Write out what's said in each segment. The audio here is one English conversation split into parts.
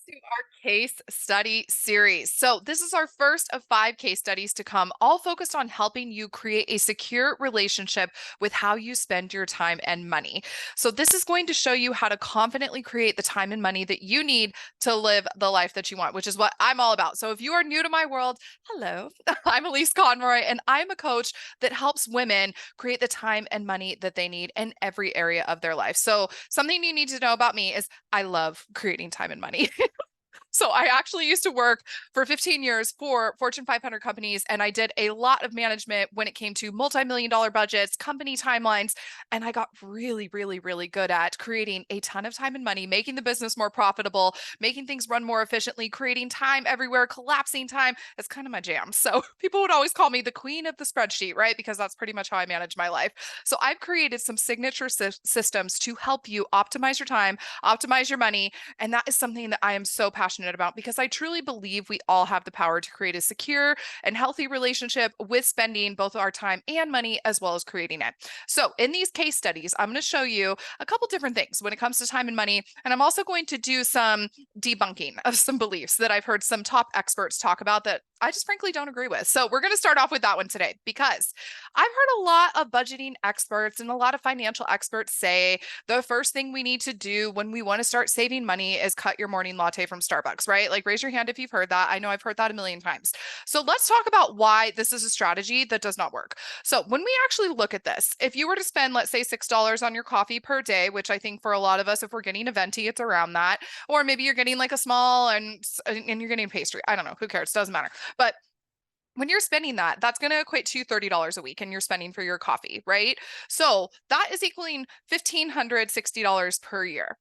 To our case study series. So, this is our first of 5 case studies to come, all focused on helping you create a secure relationship with how you spend your time and money. So, this is going to show you how to confidently create the time and money that you need to live the life that you want, which is what I'm all about. So, if you are new to my world, hello, I'm Elyse Conroy, and I'm a coach that helps women create the time and money that they need in every area of their life. So, something you need to know about me is I love creating time and money. So I actually used to work for 15 years for Fortune 500 companies, and I did a lot of management when it came to multi-million dollar budgets, company timelines, and I got really, really, really good at creating a ton of time and money, making the business more profitable, making things run more efficiently, creating time everywhere, collapsing time. It's kind of my jam. So people would always call me the queen of the spreadsheet, right? Because that's pretty much how I manage my life. So I've created some signature systems to help you optimize your time, optimize your money, and that is something that I am so passionate about because I truly believe we all have the power to create a secure and healthy relationship with spending both our time and money as well as creating it. So, in these case studies, I'm going to show you a couple different things when it comes to time and money. And I'm also going to do some debunking of some beliefs that I've heard some top experts talk about that I just frankly don't agree with. So, we're going to start off with that one today because I've heard a lot of budgeting experts and a lot of financial experts say the first thing we need to do when we want to start saving money is cut your morning latte from Starbucks, right? Like raise your hand if you've heard that. I know I've heard that a million times. So let's talk about why this is a strategy that does not work. So when we actually look at this, if you were to spend, let's say, $6 on your coffee per day, which I think for a lot of us, if we're getting a venti, it's around that, or maybe you're getting like a small and you're getting pastry. I don't know. Who cares? Doesn't matter. But when you're spending that, that's going to equate to $30 a week and you're spending for your coffee, right? So that is equaling $1,560 per year.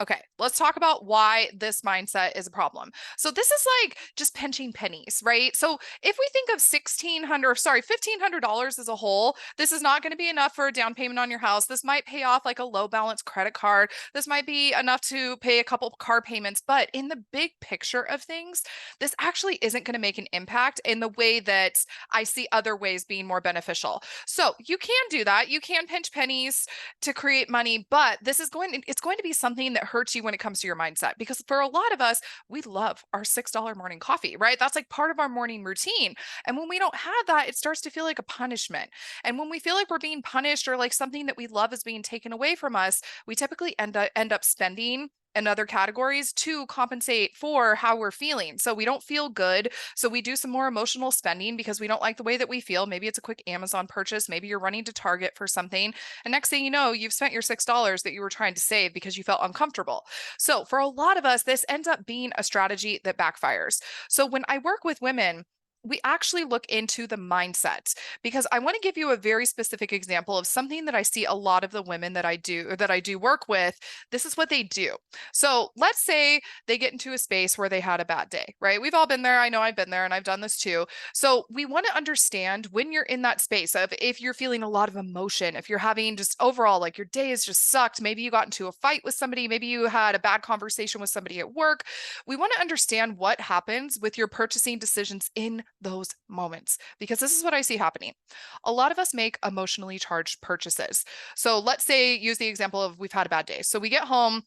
Okay, let's talk about why this mindset is a problem. So this is like just pinching pennies, right? So if we think of 1600, sorry, $1,500 as a whole, this is not going to be enough for a down payment on your house. This might pay off like a low balance credit card. This might be enough to pay a couple car payments, but in the big picture of things, this actually isn't going to make an impact in the way that I see other ways being more beneficial. So you can do that. You can pinch pennies to create money, but it's going to be something that hurts you when it comes to your mindset because for a lot of us, we love our $6 morning coffee, right? That's like part of our morning routine. And when we don't have that, it starts to feel like a punishment. And when we feel like we're being punished or like something that we love is being taken away from us, we typically end up spending in other categories to compensate for how we're feeling. So we don't feel good. So we do some more emotional spending because we don't like the way that we feel. Maybe it's a quick Amazon purchase. Maybe you're running to Target for something. And next thing you know, you've spent your $6 that you were trying to save because you felt uncomfortable. So for a lot of us, this ends up being a strategy that backfires. So when I work with women, we actually look into the mindset because I want to give you a very specific example of something that I see a lot of the women that I do work with. This is what they do. So let's say they get into a space where they had a bad day, right? We've all been there. I know I've been there and I've done this too. So we want to understand when you're in that space of if you're feeling a lot of emotion, if you're having just overall like your day has just sucked, maybe you got into a fight with somebody, maybe you had a bad conversation with somebody at work. We want to understand what happens with your purchasing decisions in those moments because this is what I see happening. A lot of us make emotionally charged purchases. So let's say use the example of we've had a bad day. So we get home,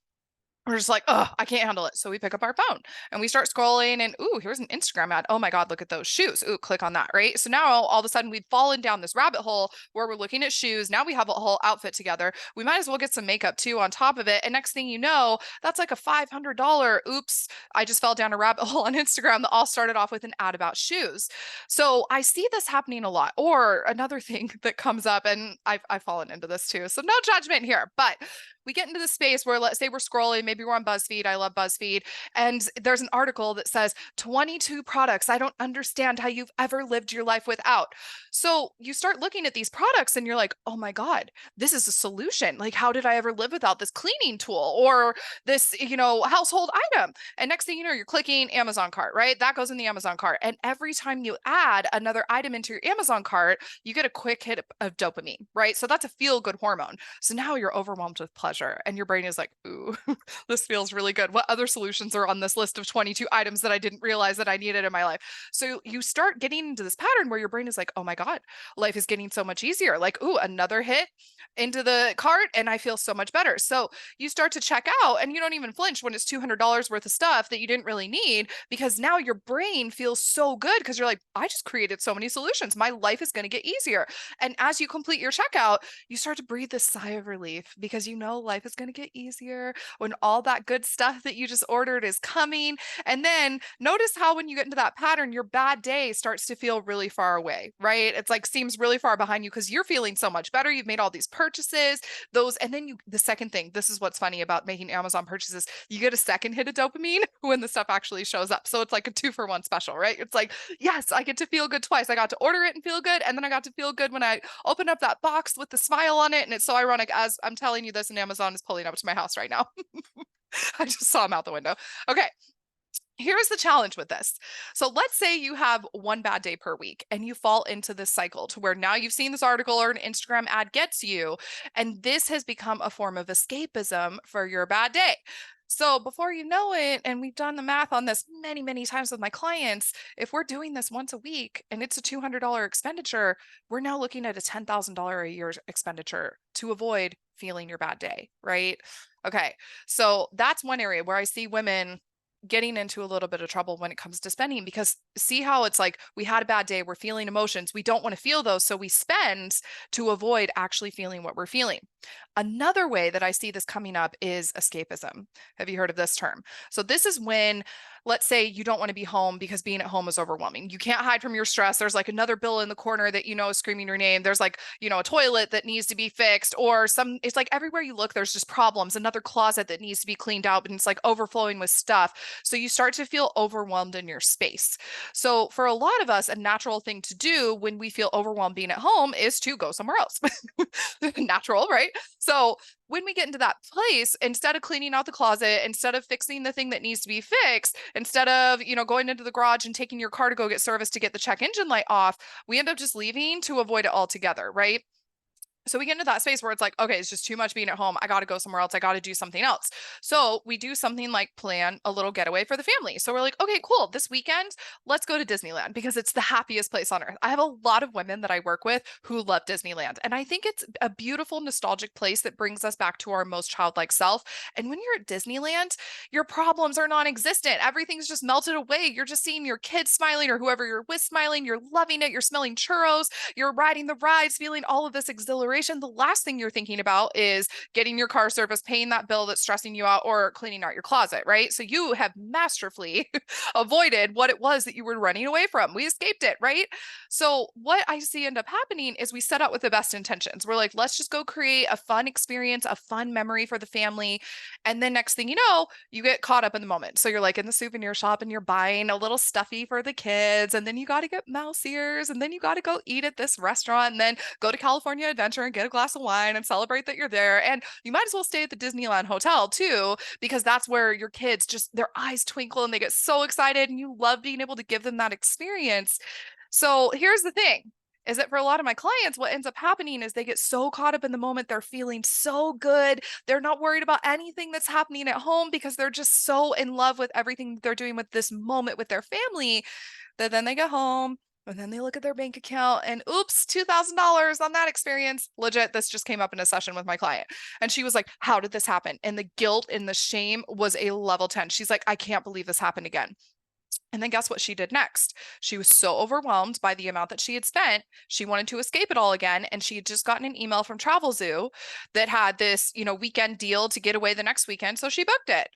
we're just like, oh, I can't handle it. So we pick up our phone and we start scrolling and, ooh, here's an Instagram ad. Oh my God, look at those shoes. Ooh, click on that, right? So now all of a sudden we've fallen down this rabbit hole where we're looking at shoes. Now we have a whole outfit together. We might as well get some makeup too on top of it. And next thing you know, that's like a $500. Oops, I just fell down a rabbit hole on Instagram that all started off with an ad about shoes. So I see this happening a lot. Or another thing that comes up, and I've fallen into this too. So no judgment here, but we get into the space where let's say we're scrolling, maybe we're on BuzzFeed. I love BuzzFeed. And there's an article that says 22 products I don't understand how you've ever lived your life without. So you start looking at these products and you're like, oh my God, this is a solution. Like, how did I ever live without this cleaning tool or this, household item? And next thing you know, you're clicking Amazon cart, right? That goes in the Amazon cart. And every time you add another item into your Amazon cart, you get a quick hit of dopamine, right? So that's a feel good hormone. So now you're overwhelmed with pleasure. pleasure. And your brain is like, ooh, this feels really good. What other solutions are on this list of 22 items that I didn't realize that I needed in my life? So you start getting into this pattern where your brain is like, oh my God, life is getting so much easier. Like, ooh, another hit into the cart and I feel so much better. So you start to check out and you don't even flinch when it's $200 worth of stuff that you didn't really need, because now your brain feels so good because you're like, I just created so many solutions. My life is going to get easier. And as you complete your checkout, you start to breathe this sigh of relief because you know life is going to get easier when all that good stuff that you just ordered is coming. And then notice how when you get into that pattern, your bad day starts to feel really far away, right? It's like seems really far behind you because you're feeling so much better. You've made all these purchases, those, and then the second thing, this is what's funny about making Amazon purchases, you get a second hit of dopamine when the stuff actually shows up. So it's like a 2-for-1 special, right? It's like, yes, I get to feel good twice. I got to order it and feel good. And then I got to feel good when I open up that box with the smile on it. And it's so ironic as I'm telling you this, and Amazon is pulling up to my house right now. I just saw him out the window. Okay. Here's the challenge with this. So let's say you have one bad day per week and you fall into this cycle to where now you've seen this article or an Instagram ad gets you, and this has become a form of escapism for your bad day. So before you know it, and we've done the math on this many, many times with my clients, if we're doing this once a week and it's a $200 expenditure, we're now looking at a $10,000 a year expenditure to avoid feeling your bad day, right? Okay. So that's one area where I see women getting into a little bit of trouble when it comes to spending, because see how it's like we had a bad day, we're feeling emotions, we don't want to feel those, so we spend to avoid actually feeling what we're feeling. Another way that I see this coming up is escapism. Have you heard of this term? So this is when, let's say you don't want to be home because being at home is overwhelming. You can't hide from your stress. There's like another bill in the corner that you know is screaming your name. There's like, you know, a toilet that needs to be fixed, or it's like everywhere you look, there's just problems, another closet that needs to be cleaned out, and it's like overflowing with stuff. So you start to feel overwhelmed in your space. So for a lot of us, a natural thing to do when we feel overwhelmed being at home is to go somewhere else. Natural, right? So when we get into that place, instead of cleaning out the closet, instead of fixing the thing that needs to be fixed, instead of, you know, going into the garage and taking your car to go get service to get the check engine light off, we end up just leaving to avoid it altogether, right? So we get into that space where it's like, okay, it's just too much being at home. I got to go somewhere else. I got to do something else. So we do something like plan a little getaway for the family. So we're like, okay, cool. This weekend, let's go to Disneyland because it's the happiest place on earth. I have a lot of women that I work with who love Disneyland. And I think it's a beautiful, nostalgic place that brings us back to our most childlike self. And when you're at Disneyland, your problems are non-existent. Everything's just melted away. You're just seeing your kids smiling or whoever you're with smiling. You're loving it. You're smelling churros. You're riding the rides, feeling all of this exhilaration. The last thing you're thinking about is getting your car service, paying that bill that's stressing you out, or cleaning out your closet, right? So you have masterfully avoided what it was that you were running away from. We escaped it, right? So what I see end up happening is we set out with the best intentions. We're like, let's just go create a fun experience, a fun memory for the family. And then next thing you know, you get caught up in the moment. So you're like in the souvenir shop and you're buying a little stuffy for the kids. And then you got to get mouse ears. And then you got to go eat at this restaurant and then go to California Adventure and get a glass of wine and celebrate that you're there. And you might as well stay at the Disneyland Hotel too, because that's where your kids just their eyes twinkle and they get so excited and you love being able to give them that experience. So here's the thing. Is that for a lot of my clients, what ends up happening is they get so caught up in the moment. They're feeling so good. They're not worried about anything that's happening at home because they're just so in love with everything they're doing with this moment with their family that then they get home and then they look at their bank account and oops, $2,000 on that experience. Legit, this just came up in a session with my client. And she was like, how did this happen? And the guilt and the shame was a level 10. She's like, I can't believe this happened again. And then guess what she did next? She was so overwhelmed by the amount that she had spent. She wanted to escape it all again. And she had just gotten an email from Travel Zoo that had this, you know, weekend deal to get away the next weekend. So she booked it.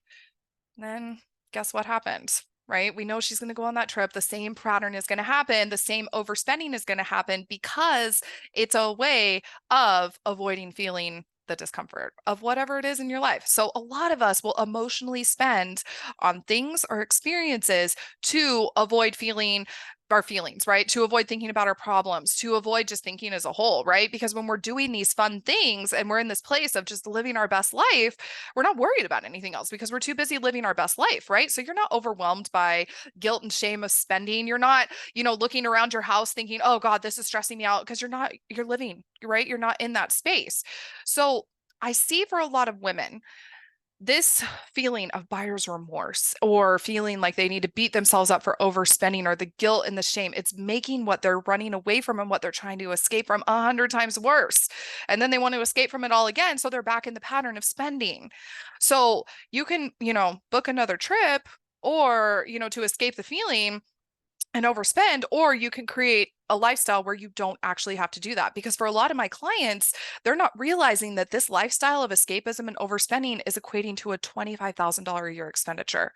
And then guess what happened? Right? We know she's going to go on that trip. The same pattern is going to happen. The same overspending is going to happen because it's a way of avoiding feeling the discomfort of whatever it is in your life. So a lot of us will emotionally spend on things or experiences to avoid feeling our feelings, right? To avoid thinking about our problems, to avoid just thinking as a whole, right? Because when we're doing these fun things and we're in this place of just living our best life, we're not worried about anything else because we're too busy living our best life, right? So you're not overwhelmed by guilt and shame of spending. You're not, you know, looking around your house thinking, oh God, this is stressing me out because you're living, right? You're not in that space. So I see for a lot of women, this feeling of buyer's remorse or feeling like they need to beat themselves up for overspending or the guilt and the shame, it's making what they're running away from and what they're trying to escape from 100 times worse. And then they want to escape from it all again. So they're back in the pattern of spending. So you can, book another trip or, to escape the feeling and overspend, or you can create a lifestyle where you don't actually have to do that. Because for a lot of my clients, they're not realizing that this lifestyle of escapism and overspending is equating to a $25,000 a year expenditure,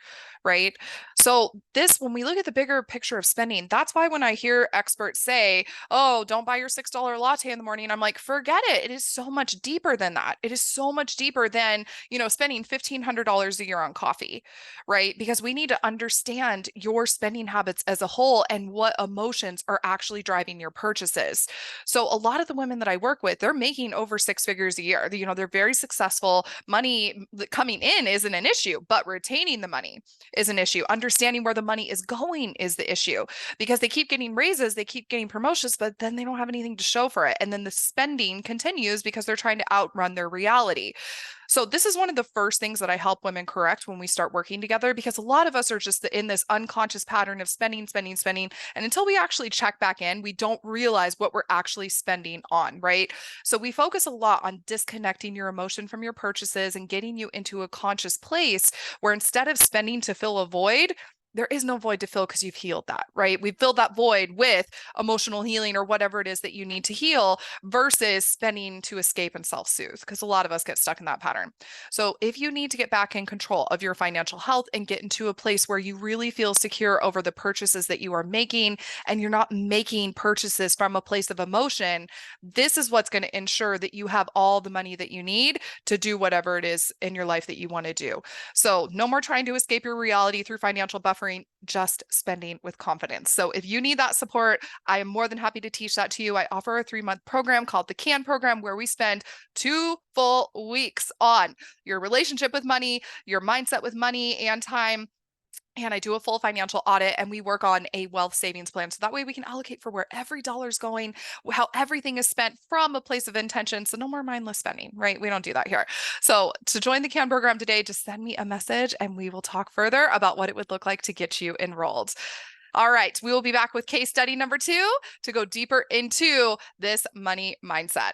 right? So when we look at the bigger picture of spending, that's why when I hear experts say, oh, don't buy your $6 latte in the morning, I'm like, forget it. It is so much deeper than that. It is so much deeper than, spending $1,500 a year on coffee, right? Because we need to understand your spending habits as a whole and what emotions are actually driving your purchases. So a lot of the women that I work with, they're making over six figures a year. They're very successful. Money coming in isn't an issue, but retaining the money is an issue. Understanding where the money is going is the issue because they keep getting raises, they keep getting promotions, but then they don't have anything to show for it. And then the spending continues because they're trying to outrun their reality. So this is one of the first things that I help women correct when we start working together, because a lot of us are just in this unconscious pattern of spending, spending, spending. And until we actually check back in, we don't realize what we're actually spending on, right? So we focus a lot on disconnecting your emotion from your purchases and getting you into a conscious place where instead of spending to fill a void, there is no void to fill because you've healed that, right? We've filled that void with emotional healing or whatever it is that you need to heal versus spending to escape and self-soothe, because a lot of us get stuck in that pattern. So if you need to get back in control of your financial health and get into a place where you really feel secure over the purchases that you are making and you're not making purchases from a place of emotion, this is what's going to ensure that you have all the money that you need to do whatever it is in your life that you want to do. So no more trying to escape your reality through financial buffering, just spending with confidence. So if you need that support, I am more than happy to teach that to you. I offer a 3-month program called the CAN program, where we spend 2 full weeks on your relationship with money, your mindset with money and time. And I do a full financial audit and we work on a wealth savings plan. So that way we can allocate for where every dollar is going, how everything is spent from a place of intention. So no more mindless spending, right? We don't do that here. So to join the CAN program today, just send me a message and we will talk further about what it would look like to get you enrolled. All right, we will be back with case study number 2 to go deeper into this money mindset.